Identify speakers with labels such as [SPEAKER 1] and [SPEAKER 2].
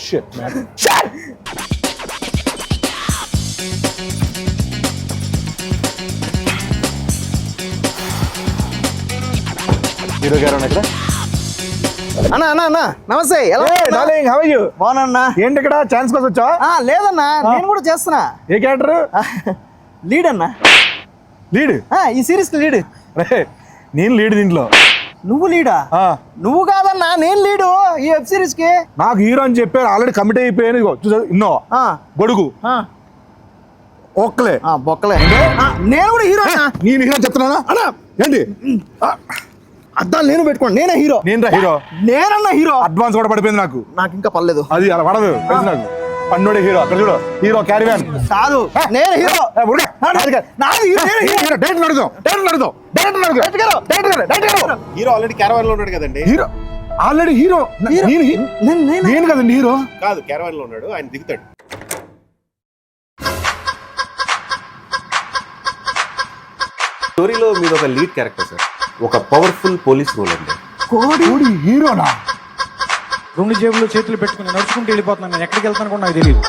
[SPEAKER 1] Shit man. Hero గారు ఇక్కడ.
[SPEAKER 2] అన్నా అన్నా అన్నా నమస్తే. ఎలా
[SPEAKER 1] డార్లింగ్, హౌ ఆర్ యు?
[SPEAKER 2] బాగున్నా.
[SPEAKER 1] ఏంటి ఇక్కడ ఛాన్స్ కోసం వచ్చావా?
[SPEAKER 2] లేదన్నా, నేను కూడా చేస్తున్నా.
[SPEAKER 1] ఏ క్యారెక్టర్?
[SPEAKER 2] లీడ్ అన్నా.
[SPEAKER 1] లీడ్?
[SPEAKER 2] ఈ సిరీస్ లీడ్.
[SPEAKER 1] నేను లీడ్ దీంట్లో.
[SPEAKER 2] నువ్వు లీడా? నువ్వు కాదన్నా, నేను లీడు ఈ వెబ్ సిరీస్ కి.
[SPEAKER 1] నాకు హీరో అని చెప్పారు, ఆల్రెడీ కమిట్ అయిపోయాను. ఇన్నో గొడుగు ఒక్కలే
[SPEAKER 2] బొక్కలే. నేను కూడా హీరో.
[SPEAKER 1] నేను హీరో చెప్తున్నానా అన్నా? ఏంటి
[SPEAKER 2] అద్దాలు నేను పెట్టుకోండి, నేనే హీరో.
[SPEAKER 1] నేను హీరో.
[SPEAKER 2] నేనన్నా హీరో.
[SPEAKER 1] అడ్వాన్స్ కూడా పడిపోయింది నాకు.
[SPEAKER 2] నాకు ఇంకా పర్లేదు.
[SPEAKER 1] అది అలా పడదు తెలుసు నాకు. పన్నోడే హీరో. అక్కడ చూడు, హీరో క్యారీవ్యాన్
[SPEAKER 2] కాదు, నేను హీరో.
[SPEAKER 3] హీరో ఆల్రెడీ క్యారవాన్ లో ఉన్నాడు కదండి.
[SPEAKER 1] Hero already hero. నేను కదండి హీరో.
[SPEAKER 3] కాదు, క్యారవాన్ లో ఉన్నాడు, ఆయన దిగుతాడు. స్టోరీలో మీరు ఒక లీడ్ క్యారెక్టర్ సార్, ఒక పవర్ఫుల్ పోలీస్ రోల్ అండి.
[SPEAKER 1] కోడి హీరోనా?
[SPEAKER 4] 2 జేబుల్లో చేతులు పెట్టుకుని నడుచుకుంటూ వెళ్ళిపోతున్నాను. నేను ఎక్కడికి వెళ్తాను కూడా నాకు తెలియదు.